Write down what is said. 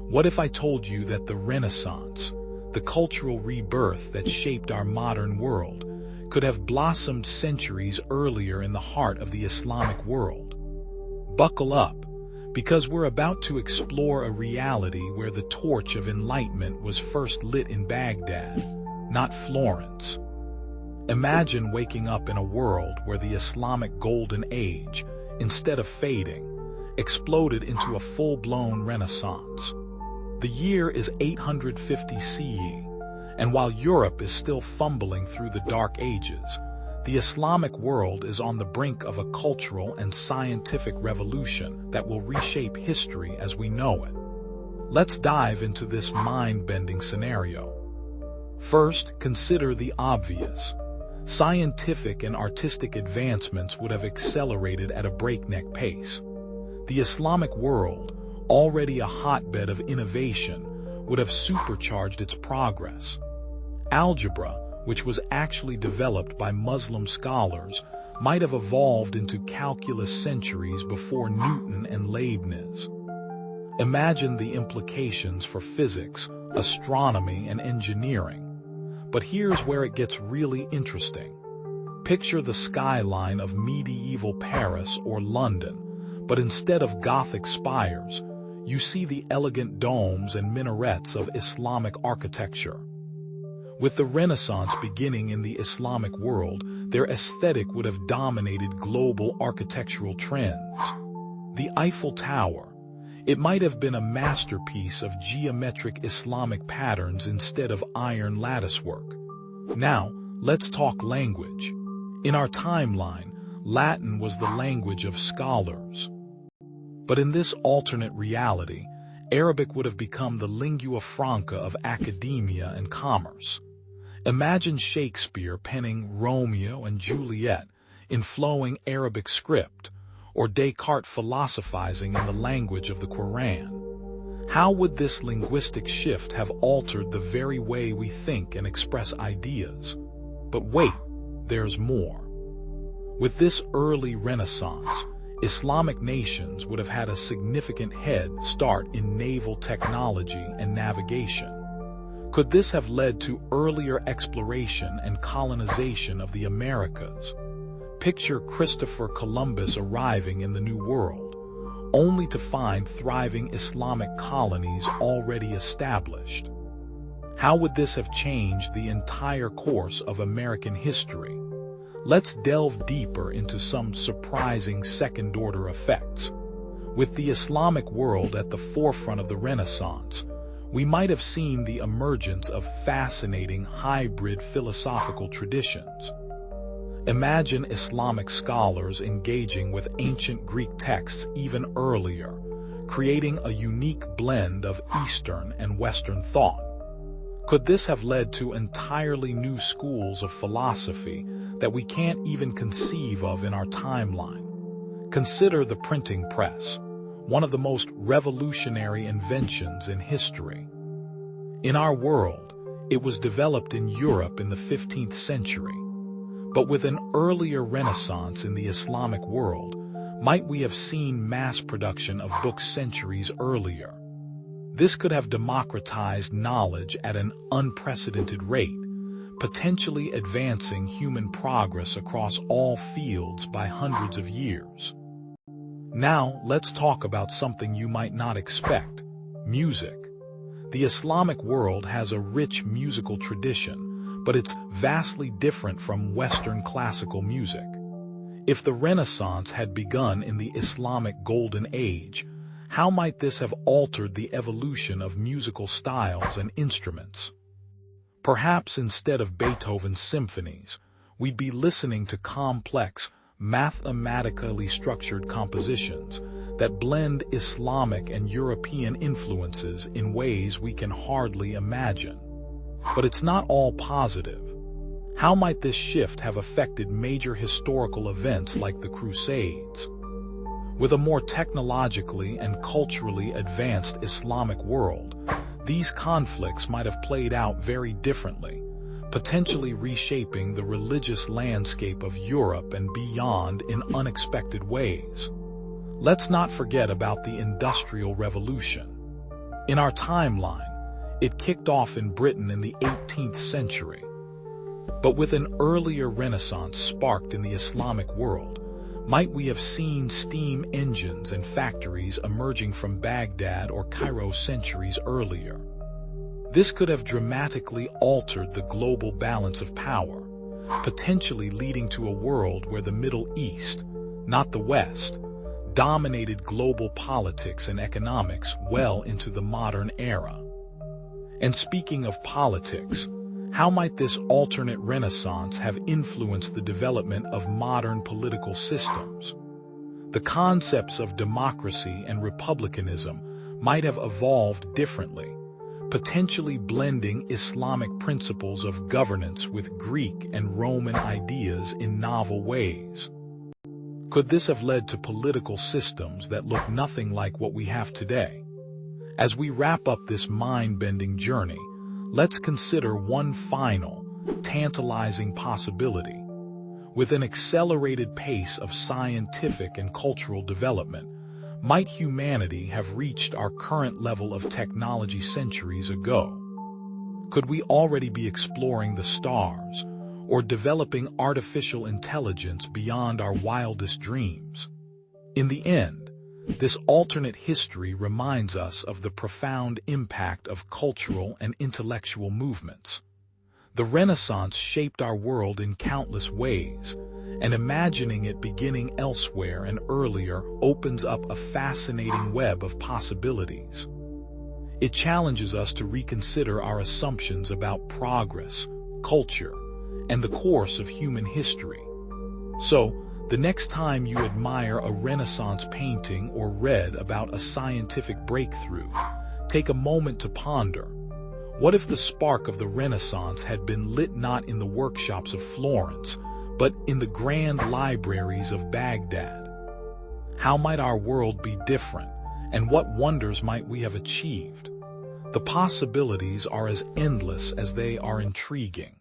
What if I told you that the Renaissance, the cultural rebirth that shaped our modern world, could have blossomed centuries earlier in the heart of the Islamic world? Buckle up, because we're about to explore a reality where the torch of enlightenment was first lit in Baghdad, not Florence. Imagine waking up in a world where the Islamic Golden Age, instead of fading, exploded into a full-blown Renaissance. The year is 850 CE, and while Europe is still fumbling through the Dark Ages, the Islamic world is on the brink of a cultural and scientific revolution that will reshape history as we know it. Let's dive into this mind-bending scenario. First, consider the obvious. Scientific and artistic advancements would have accelerated at a breakneck pace. The Islamic world, already a hotbed of innovation, would have supercharged its progress. Algebra, which was actually developed by Muslim scholars, might have evolved into calculus centuries before Newton and Leibniz. Imagine the implications for physics, astronomy, and engineering. But here's where it gets really interesting. Picture the skyline of medieval Paris or London, but instead of Gothic spires, you see the elegant domes and minarets of Islamic architecture. With the Renaissance beginning in the Islamic world, their aesthetic would have dominated global architectural trends. The Eiffel Tower, it might have been a masterpiece of geometric Islamic patterns instead of iron latticework. Now, let's talk language. In our timeline, Latin was the language of scholars. But in this alternate reality, Arabic would have become the lingua franca of academia and commerce. Imagine Shakespeare penning Romeo and Juliet in flowing Arabic script, or Descartes philosophizing in the language of the Quran. How would this linguistic shift have altered the very way we think and express ideas? But wait, there's more. With this early Renaissance, Islamic nations would have had a significant head start in naval technology and navigation. Could this have led to earlier exploration and colonization of the Americas? Picture Christopher Columbus arriving in the New World, only to find thriving Islamic colonies already established. How would this have changed the entire course of American history? Let's delve deeper into some surprising second-order effects. With the Islamic world at the forefront of the Renaissance, we might have seen the emergence of fascinating hybrid philosophical traditions. Imagine Islamic scholars engaging with ancient Greek texts even earlier, creating a unique blend of Eastern and Western thought. Could this have led to entirely new schools of philosophy that we can't even conceive of in our timeline? Consider the printing press, one of the most revolutionary inventions in history. In our world, it was developed in Europe in the 15th century. But with an earlier Renaissance in the Islamic world, might we have seen mass production of books centuries earlier? This could have democratized knowledge at an unprecedented rate, potentially advancing human progress across all fields by hundreds of years. Now, let's talk about something you might not expect: music. The Islamic world has a rich musical tradition, but it's vastly different from Western classical music. If the Renaissance had begun in the Islamic Golden Age, how might this have altered the evolution of musical styles and instruments? Perhaps instead of Beethoven's symphonies, we'd be listening to complex, mathematically structured compositions that blend Islamic and European influences in ways we can hardly imagine. But it's not all positive. How might this shift have affected major historical events like the Crusades? With a more technologically and culturally advanced Islamic world, these conflicts might have played out very differently, potentially reshaping the religious landscape of Europe and beyond in unexpected ways. Let's not forget about the Industrial Revolution. In our timeline, it kicked off in Britain in the 18th century. But with an earlier Renaissance sparked in the Islamic world, might we have seen steam engines and factories emerging from Baghdad or Cairo centuries earlier? This could have dramatically altered the global balance of power, potentially leading to a world where the Middle East, not the West, dominated global politics and economics well into the modern era. And speaking of politics, how might this alternate Renaissance have influenced the development of modern political systems? The concepts of democracy and republicanism might have evolved differently, potentially blending Islamic principles of governance with Greek and Roman ideas in novel ways. Could this have led to political systems that look nothing like what we have today? As we wrap up this mind-bending journey, let's consider one final, tantalizing possibility. With an accelerated pace of scientific and cultural development, might humanity have reached our current level of technology centuries ago? Could we already be exploring the stars or developing artificial intelligence beyond our wildest dreams? In the end, this alternate history reminds us of the profound impact of cultural and intellectual movements. The Renaissance shaped our world in countless ways, and imagining it beginning elsewhere and earlier opens up a fascinating web of possibilities. It challenges us to reconsider our assumptions about progress, culture, and the course of human history. So, the next time you admire a Renaissance painting or read about a scientific breakthrough, take a moment to ponder. What if the spark of the Renaissance had been lit not in the workshops of Florence, but in the grand libraries of Baghdad? How might our world be different, and what wonders might we have achieved? The possibilities are as endless as they are intriguing.